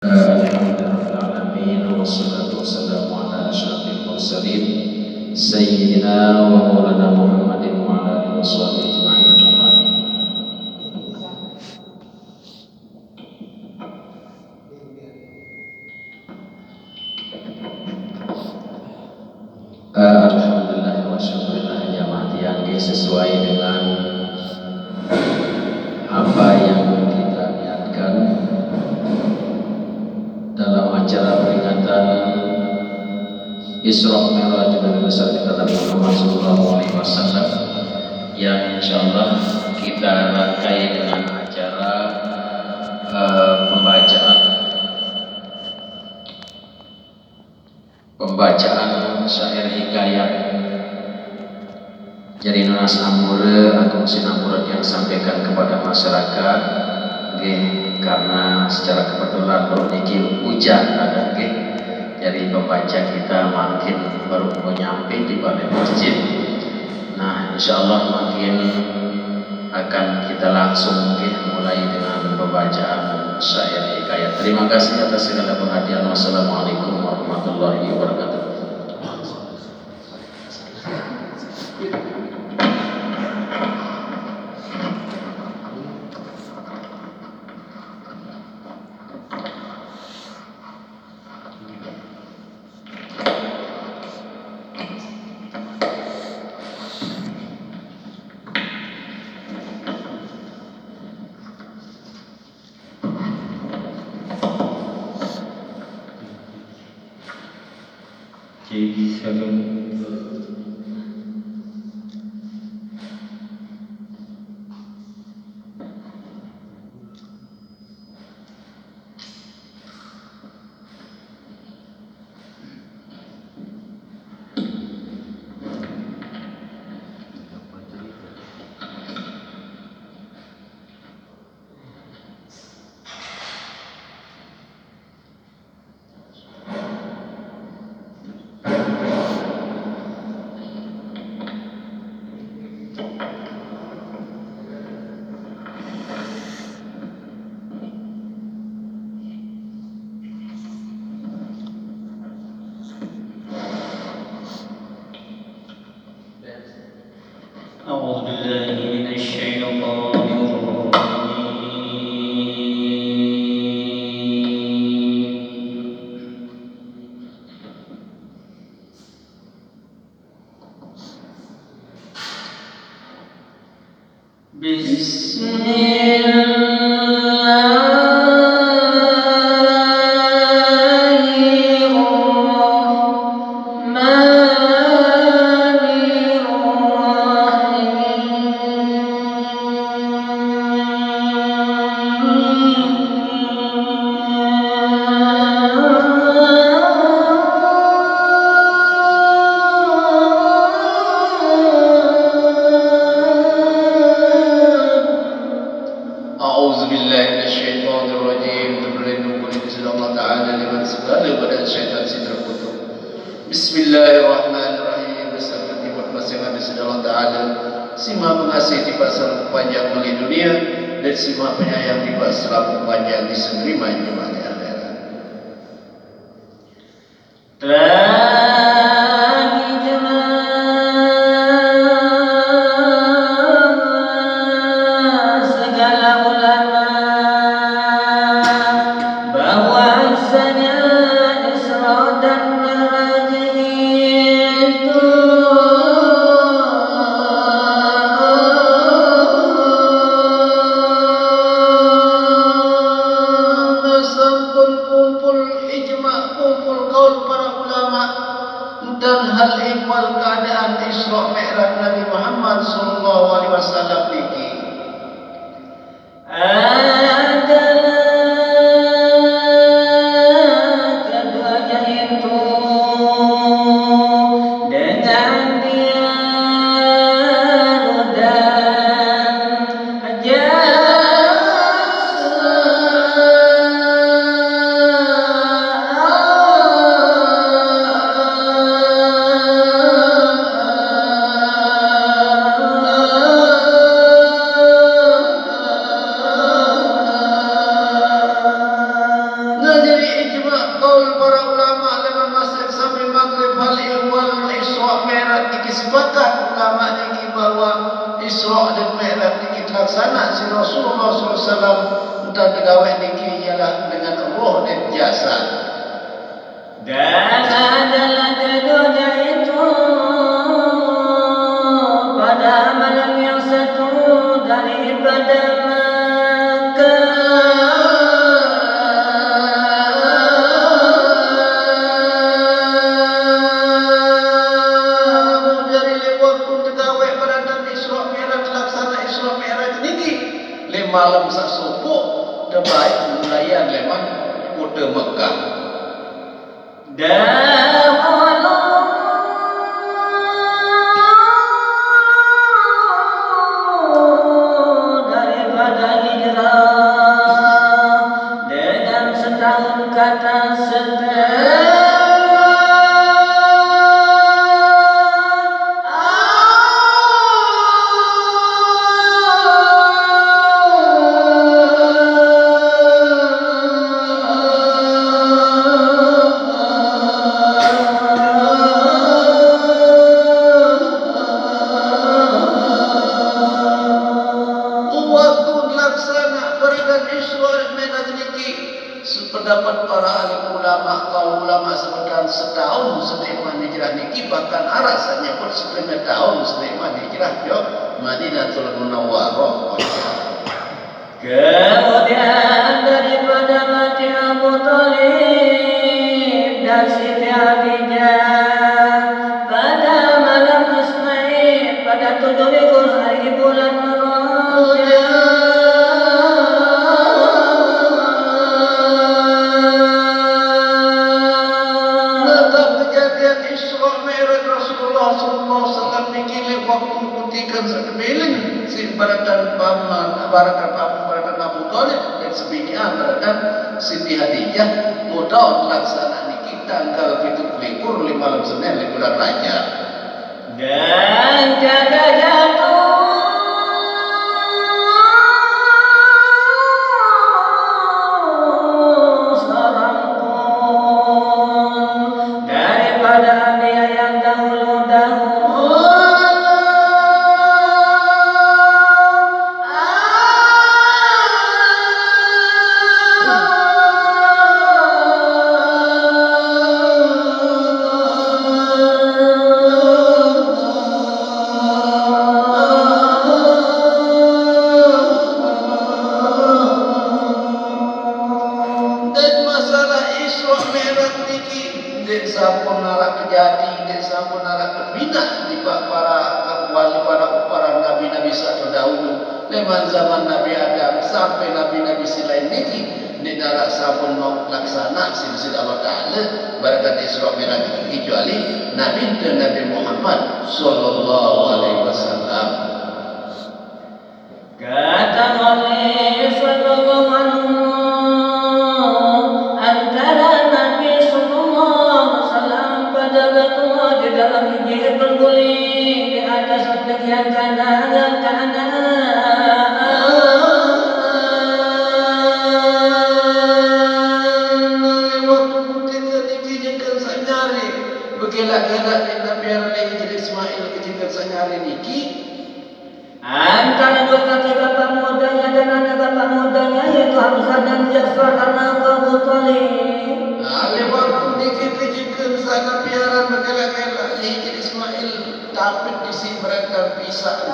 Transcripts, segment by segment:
Alhamdulillahirrahmanirrahim. Wassalatu wassalamu ala asyrafil mursalin Sayyidina wa maulana Muhammadin wa ala alihi wa sahbihi ajma'in. Alhamdulillah wa syukurillah jamaah yang sesuai dengan apa yang kita niatkan dalam acara peringatan Isra Mi'raj Nabi besar kita Nabi Muhammad SAW yang insyaallah kita rangkai dengan acara pembacaan syair hikayat jadi Nunas Amure atau Sinamurad yang sampaikan kepada masyarakat karena secara kebetulan baru niki hujan ada jadi pembaca kita makin baru mau nyampe di balik masjid. Nah insyaallah makin akan kita langsung mulai dengan pembacaan syair hikayat. Terima kasih atas segala perhatian. Wassalamualaikum warahmatullahi wabarakatuh. Bismillahirrahmanirrahim. Beserta timur masing habis Allah Ta'ala Sima pengasih di pasal panjang di dunia dan sima penyayang di pasal panjang di senerima jemaah di akhirat. Dan hal ihwal keadaan Isra Mi'raj Nabi Muhammad sallallahu alaihi wasallam niki keduanya itu dengan dia dan jasa sepakat ulama niki bahwa Isra dan Mi'raj niki terlaksana si Rasulullah SAW entah gawe niki ialah dengan roh dan jasad. Dan adalah keduanya itu pada malam yang satu daripada malam sasubuh terbaik mulayan leman kota Mekah. Daripada hijrah dengan setahun kata setahun. Pendapat para ahli ulama, kalau ulama sebutkan setahun setelah hijrah niki bahkan rasanya pun setengah tahun setelah hijrah yo Madinatul Munawwarah. Kemudian daripada mati Abu Thalib dan Siti Khadijah pada malam Isnin pada 7 hari bulan Rajab. Barakan Abu Thalib dan sebinian barakan Siti Khadijah mudah laksana niki tanggal 17 malam Senin di bulan Rajab. Dan jaga jatuh seorang pun daripada Nabi yang dahulu-dahulu. Sampun narak terjadi dan sampun narak terbina di para nabi-nabi saat dahulu leman zaman Nabi Adam sampai nabi-nabi selain niki di narak sampun mau laksana silsil Allah Ta'ala barakat Isra Mi'raj kecuali Nabi dan Nabi Muhammad sallallahu alaihi wasallam. Kata Nabi sallallahu alaihi antara Nabi sallallahu alaihi wasallam pada waktu di dalam Injil berguling di atas bagian kanan dan kanan. Gelak-gelak di Nabi Al-Hijri Ismail kejikan sanyari niki antara dua kaki bapak mudanya dan anak bapak mudanya yaitu Hamzah dan Ja'far anak Abu Thalib. Waktu niki kejikan sana piaran bergelak-gelak Hijri Ismail tapit di sini mereka bisa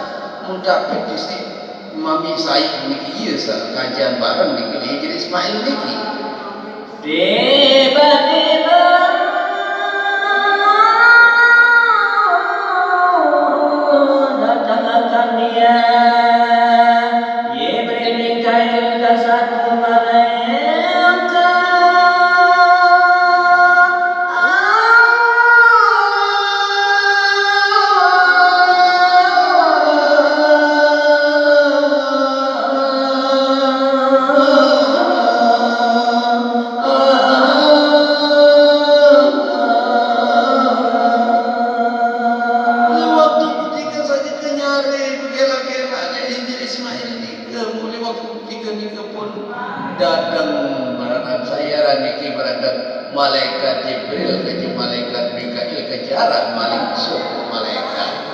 mendapit di sini Mami Said niki iya kajian bareng niki Hijri Ismail niki tiba-tiba datangkan dia Jibril, Mikail dan satu malaikat. datang barakan saya niki barakan malaikat Jibril ke malaikat Mikail ke jarak maling suku malaikat.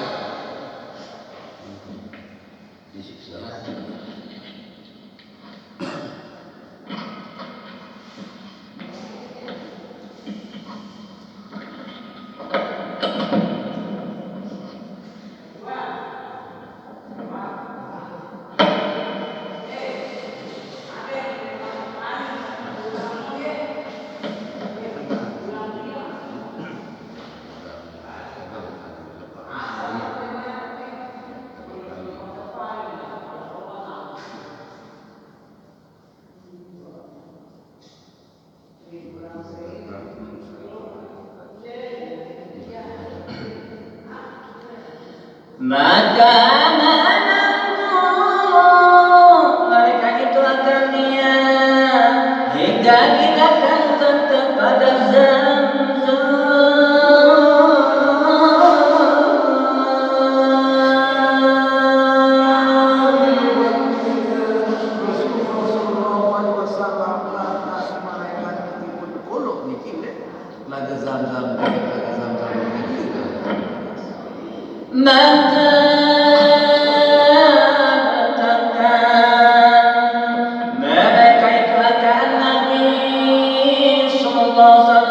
Maka menunggu mereka itu akan diam hingga kita akan tetap pada maka bertengkar mereka itu akan Nabi Sallallahu Alaihi Wasallam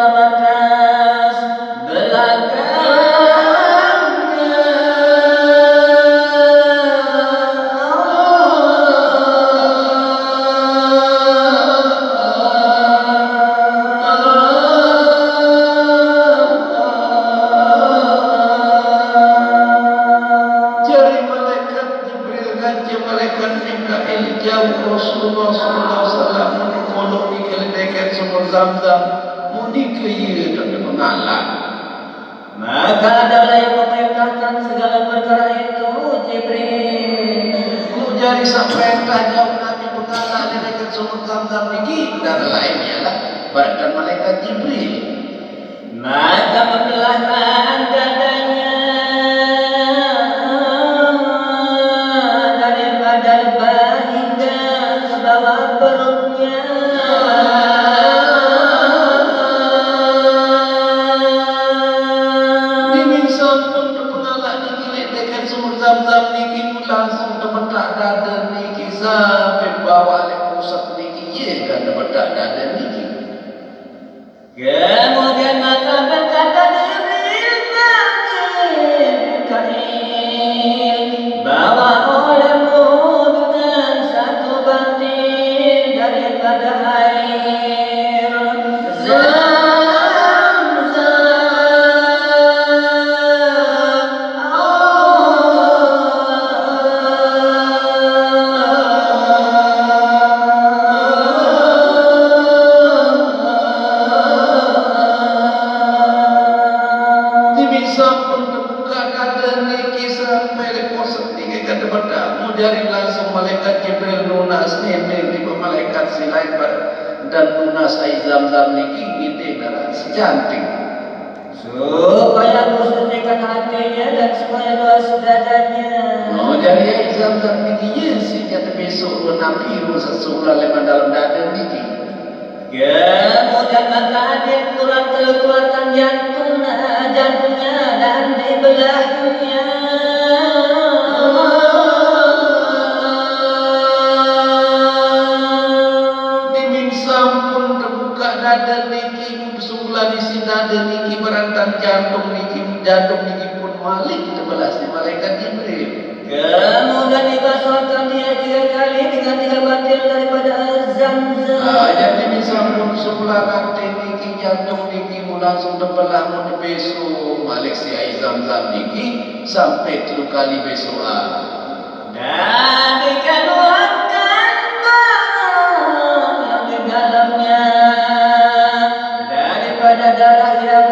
atas Rasulullah sallallahu alaihi wasallam mondok di kelendeket sumur Zam-Zam mudik ke ieu dan mengalah. Maka adalah yang memerintahkan segala perkara itu Jibril. Ku jari sampai jauh Nabi mengalah di dekat sumur Zam-Zam niki dan lainnya lah badan malaikat Jibril. Maka membelahkan dadanya daripada lebah hingga ke bawah perutnya. Dimin sampun pengalah niki dekat sumur Zam-Zam niki langsung temetak dada niki sampai bawah le pusat niki ye kan temetak dada niki. Kemudian maka berkata Jibril bagi Mikail, bawa olehmu dengan satu batin daripada air Sampun terbuka kada niki sampai leposet niki kada berdamu dari langsung malaikat Jibril lunas nene di malaikat silain dan lunas air Zam-Zam niki ngide darah secantik supaya mensucikan hatinya dan supaya doa dadanya. Oh dari air Zam-Zam niki yesi jatuh besok Nabi sesulah lema dalam dada niki. Kemudian maka hadir keluarkan jantungnya dan dibelahnya. Dimin sampun terbuka dada niki sebelah di sini dada niki berantan jantung niki pun malik tebelas di malaikat Jibril. Kemudian dibasuhkan dia 3 kali dengan 3 batil daripada Zam-Zam. Jadi sampun sebelah nanti niki jantung niki langsung terbelah mau besok malik si air Zam-Zam niki sampai 3 kali besok dan dikeluarkan barang yang di dalamnya daripada darah yang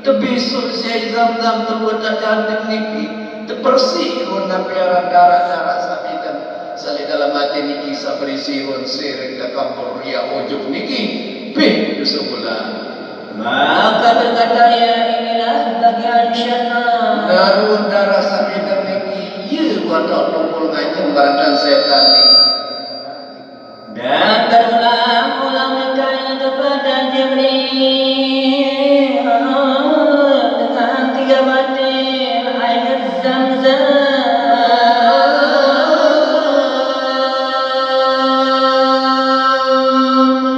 Terbesok si air Zam-Zam terbuat cantik niki bersihun nabi darah-darah sabidan sali dalam hati niki sabrisihun sirik takabur ya ujub niki bih dusubulan. Maka berkata ya inilah bagian syaitan. Darun darah sabidan niki ye wadok tumpul ngajeng barangkan setan niki. Dan berulang-ulang bertanya kepada Jibril dengan 3 batin air Zam-Zam.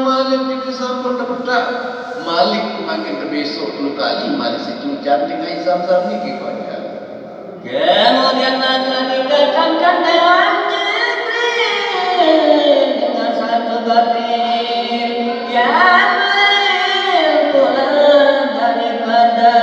Malik niki sampun dapat Malik makin besok 10 kali Malik situ cantik air Zam-Zam niki konya. Kemudian maka dikatakan dengan Jibril dengan 1 batin yang lain pula daripada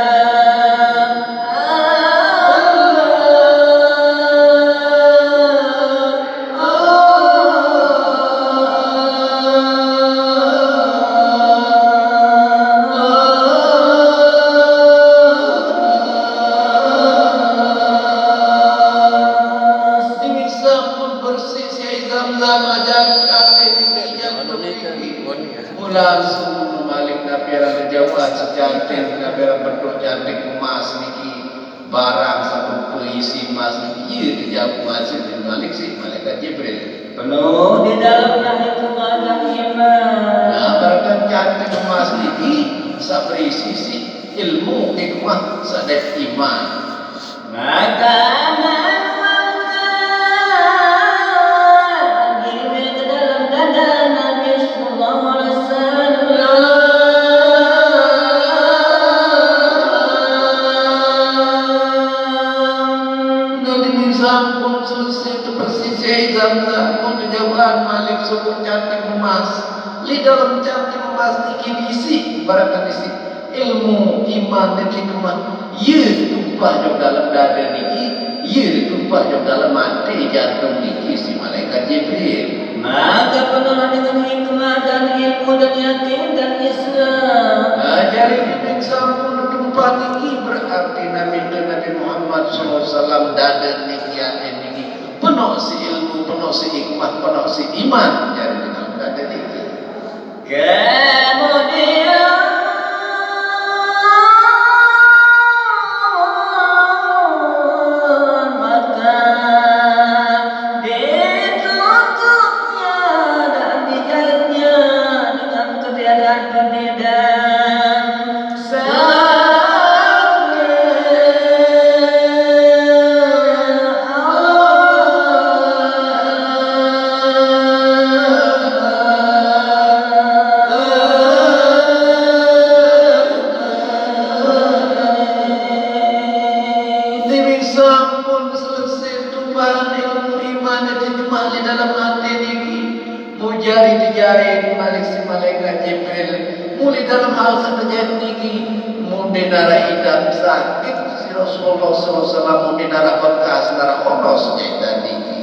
langsung Malik nabiara kejauhan secantik nabiara bentuk cantik emas niki barang satu puisi emas niki iya dijauh masih Malik sih malaikat Jibril penuh di dalamnya hikmah dan iman. Nah barang cantik emas niki sabrisi sih ilmu hikmah sadek iman. Maka Jibril ke dalam dada Nabi sallallahu alaihi wasallam. Nabi sampun selesai itu bersisih Zam-Zam pun kejauhan Malik sebut cantik emas. Di dalam cantik emas niki diisi barangkali diisi ilmu iman dan hikmah. Ye tumpah jauh dalam dada niki, ye tumpah jauh dalam hati jantung niki si malaikat Jibril. Maka penuh dengan hikmah dan ilmu dan yakin dan Islam. Jari Jibril sampun tumpah niki berarti Nabi Muhammad SAW dada niki hati niki penuh si ilmu, penuh si hikmah, penuh si iman jari dalam dada niki. Kemudian maka ditutupnya dan dijahitnya dengan ketiadaan perbedaan Sampun selesai tumpahan ilmu iman dan hikmah di dalam hati niki mujari dijahit Malik si malaikat Jibril mulai dalam hal seterjadi niki mudi darah hidam sakit si Rasulullah SAW mudi darah bekas darah onos jahitan niki.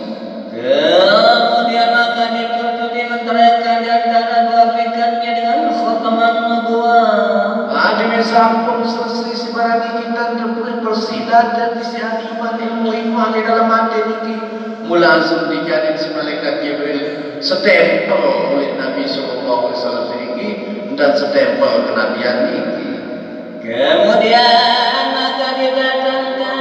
Kemudian maka ditutup dimenteraikan di antara 2 pikatnya dengan khataman nubuwah. Demi sampun selesai si barang niki dan bersih dan isi hati iman ilmu hikmah di dalam hati niki mula langsung dijadiin si malaikat Jibril stempel oleh Nabi SAW niki dan stempel kenabian niki. Kemudian maka didatangkan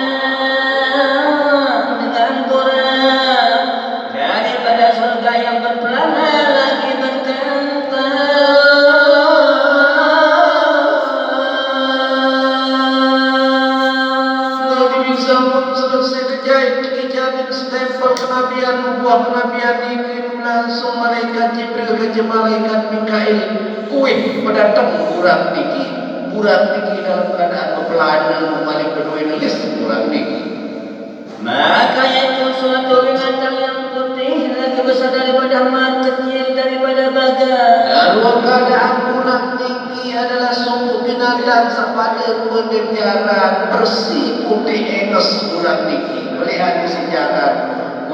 dengan Quran daripada surga yang berpelana lagi berkata stempel kenabian nubuah kenabian niki langsung malaikat Jibril ke malaikat Mikail kuih pendatang burat niki dalam keadaan berpelana malik berdua nulis burat niki. Maka itu suatu binatang yang putih lagi besar daripada emas kecil daripada bagan. Dalam keadaan bulat niki adalah sungguh binatang sepada pendengaran bersih putih enos bulat niki. Melihat di sejarah,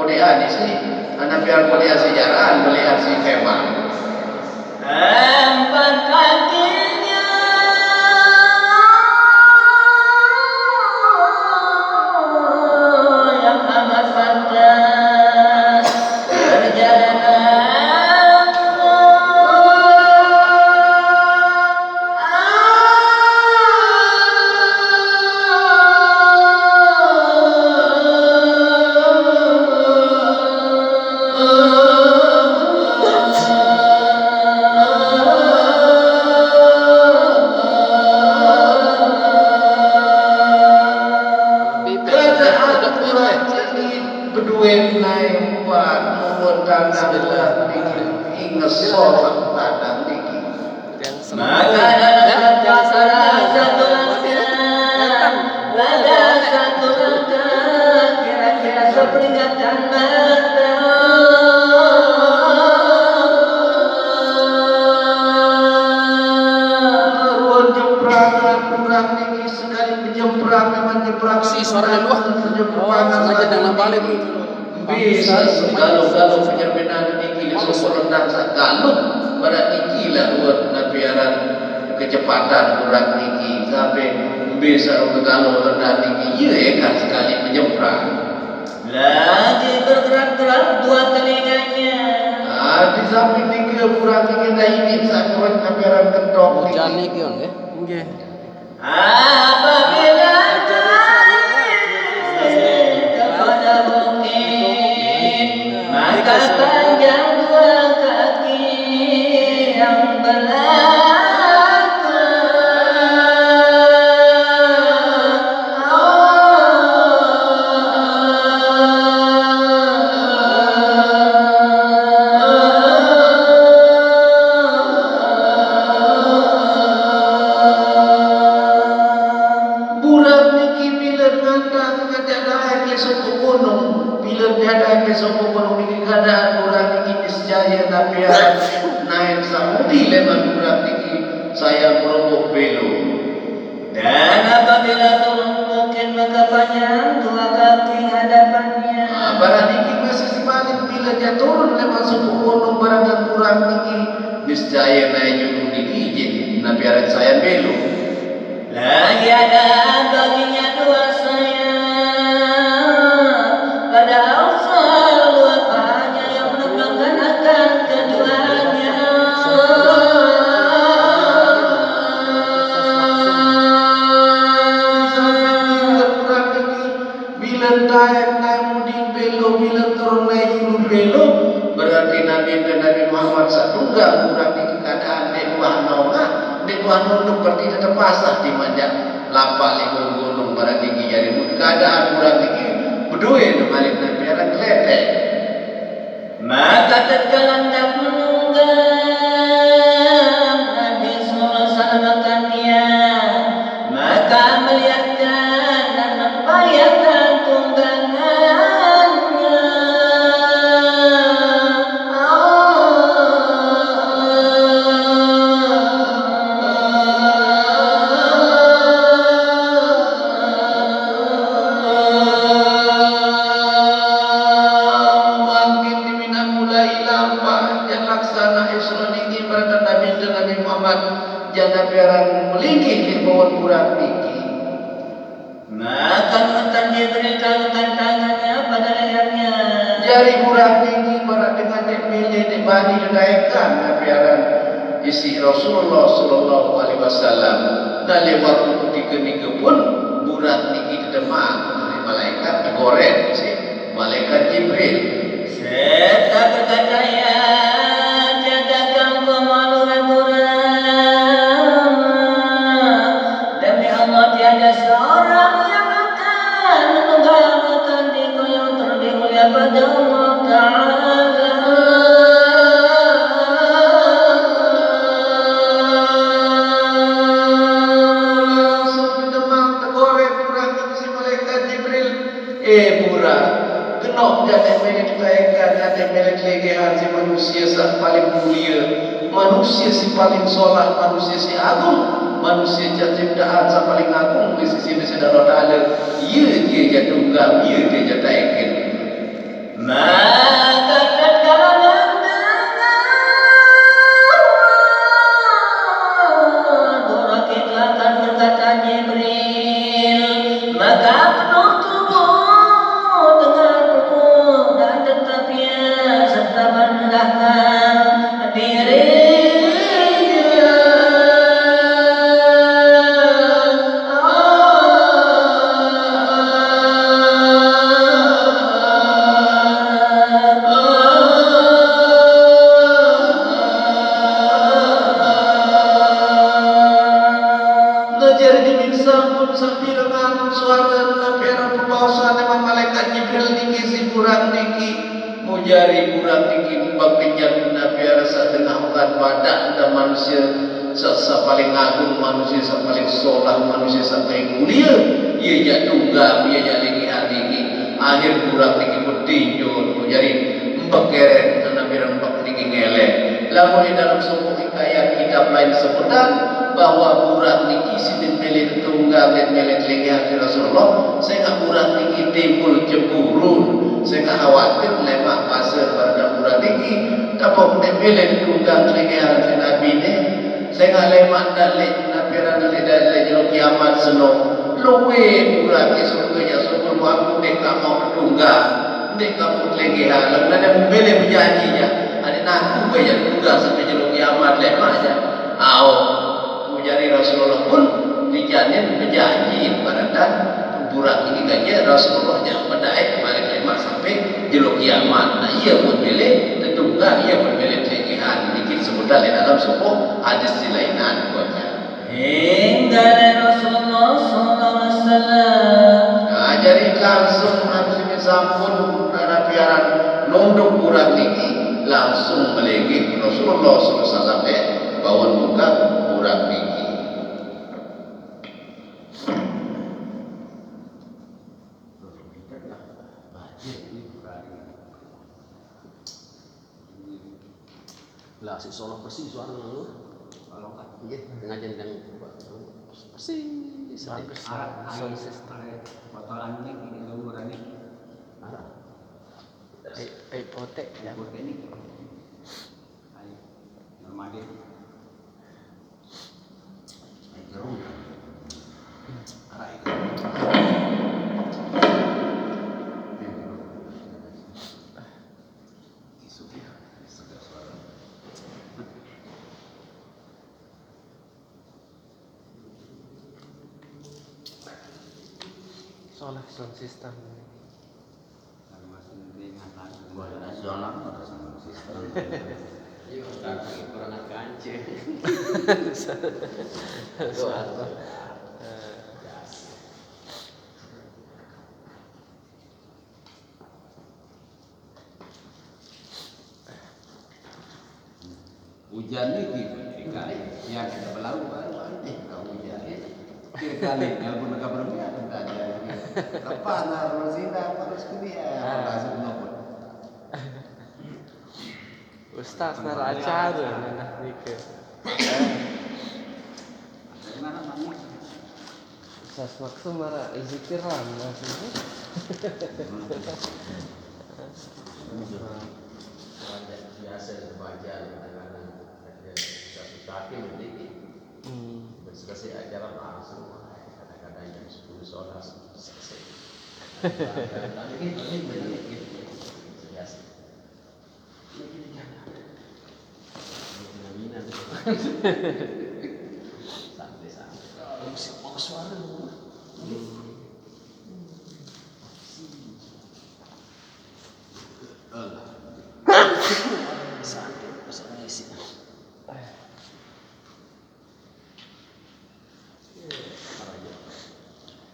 melihat di sini, anak biar melihat sejarah, melihat si hewan. 4 kakinya duit naik buat nuwun tanah buat niki inget sholat tanah niki. Maka dalam salah satu langkah, ada satu langkah kira-kira seperingatan mata. Ruang jemprangan kurang niki sekali menjemprang memang jemprang Si suara luar. Sengaja dalam balik bisa segalo-galo penyerbenan niki sumur rendang sagalo pada niki lah buat nabiaran kecepatan kurang niki sampai bisa segalo rendang niki ya kan sekali menjemprang Lagi bergerak-gerak dua telinganya. di samping niki kurang niki dah ini sakuran nabiaran kentok hujan niki nih kion nggih. Apabila kepada bukit, maka panjang dua kaki yang bulan niki bila ngandang ngadahan ke suku gunung bila ngadahan ke suku gunung niki keadaan bulan niki niscaya nabiaran naik samudi leman bulan niki saya merobok belo. dan apabila turun bukit maka panjang dua kaki hadapannya. Barang niki masih simalin bila dia turun leman suku gunung barang kurang niki niscaya naik junung niki je nabiaran saya belo. Lagi ada baginya dua sayap, padahal dua pahanya yang menembangkan akan keduanya. Kurang niki bila naik muding belo bila turun naik junung belo berarti Nabi Muhammad satunggal kurang niki keadaan dewa naunga dewa nunduk berarti tetap pasah di majak lapar lima gunung barang niki jadi keadaan kurang niki berdua balik Nabi orang kletek. Maka tatkala hendak menunggang Nabi sallallahu dia, maka melihatkan dan membayangkan tunggangannya. Makin dimina mulai lampak yang laksana Isra niki pada Nabi Muhammad jangan biaran melingkih di bawah kurang niki. Maka mengentan Jibril kalungkan tangannya pada lehernya. Jari kurang niki pada dengan milih di bani dinaikkan biaran isi Rasulullah sallallahu alaihi wasallam. Dan lewat ketika niki pun burak niki didemak oleh malaikat digoreng si malaikat Jibril. Serta berkata ya jaga kamu demi Allah tiada seorang yang akan menunggangi diriku yang terlebih mulia pada Allah Ta'ala. Langsung didemak digoreng kurang niki si malaikat Jibril. Burak genok jatah milik ditaikkan jatah milik legehan si manusia yang paling mulia manusia si paling solat manusia si agung manusia jatah dahan si paling agung di sisi Allah Ta'ala ia dia jatunggang ia dia jataikan. Maka tatkala burak itu akan berkata Jibril, maka penuh tubuh dengan penuh dan tetapnya serta merendahkan dirinya. Ngejar dimiksa pun sambil dengan suara nabiara pembawasan memang malaikat Jibril niki si kurang ni jari kurang tinggi bagian Nabi rasa tengah ukat badak dan manusia paling agung, manusia paling solah, manusia paling mulia. Ia jak tunggang, ia jak tinggi akhir kurang tinggi bertinjau jadi empat keret Nabi empat tinggi ngelek. Lalu di dalam sebuah hikayat kitab lain sebutan bahwa burak niki sidin milik tunggal dan milik lengihan Rasulullah. Saya nggak burak niki timbul cemburu, saya nggak khawatir lemak pasir pada burak niki. Tapi milik tunggal lengihan Nabi ini, saya nggak lemak dalek Nabi dalek jauh kiamat senong. Luwe burak niki surganya sebelum aku dek kamu tunggal, dek kamu lengihan. Lalu ada memilih berjanjinya. Ada naku banyak tunggal sampai jauh kiamat lemak aja. Jari Rasulullah pun dijanin berjanji pada burak ini gajah Rasulullah mendaik kemarin lemak sampai jelo kiamat. Nah ia pun pilih tetungga, ia pun pilih tegihan dikit sebentar di dalam sebuah hadis silainan buatnya. Hingga Rasulullah SAW. Nah jadi langsung harus ini sampun karena piaran nunduk burak niki langsung melegit Rasulullah SAW bawa muka burak niki. Lah si Solo persis suara lu. Kalau kan nggih ngajen yang persis. Sound system. Motoran ini luluran ini. Potek ya. Potek ini. Ayo. Normal deh. Ayo gerung. Arah itu. Sound system. Boleh nasional atau sound system. Iya, kurang kancing. Hujan ini kali yang ada belau baru kau hujan ini kali kalau nak berapa ada aja lepas harus harus kuliah langsung nopot. Ustaz nara acara nah dike. Mana mana? Ustaz maksud mara zikir lah maksudnya. Biasa dibaca kadang-kadang satu kaki berdiri. Selesai acara langsung kadang-kadang jam 10 sore selesai. Ini biasa. Ini jangan. Santai-santai. Musik mau suara lu. Santai, pasal ngisi.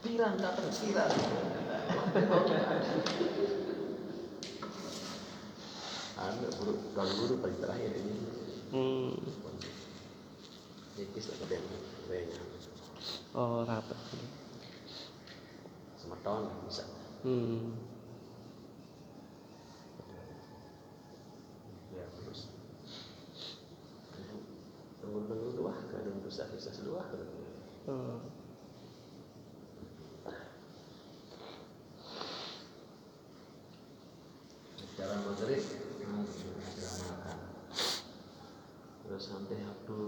Pirang tak pirang. Guru paling terakhir ini. Nikis lah kadang. Oh rapat. Sama tahun bisa. Ya terus. Tunggu dua, kadang bisa dua. Cara maghrib, cara makan. Terus sampai waktu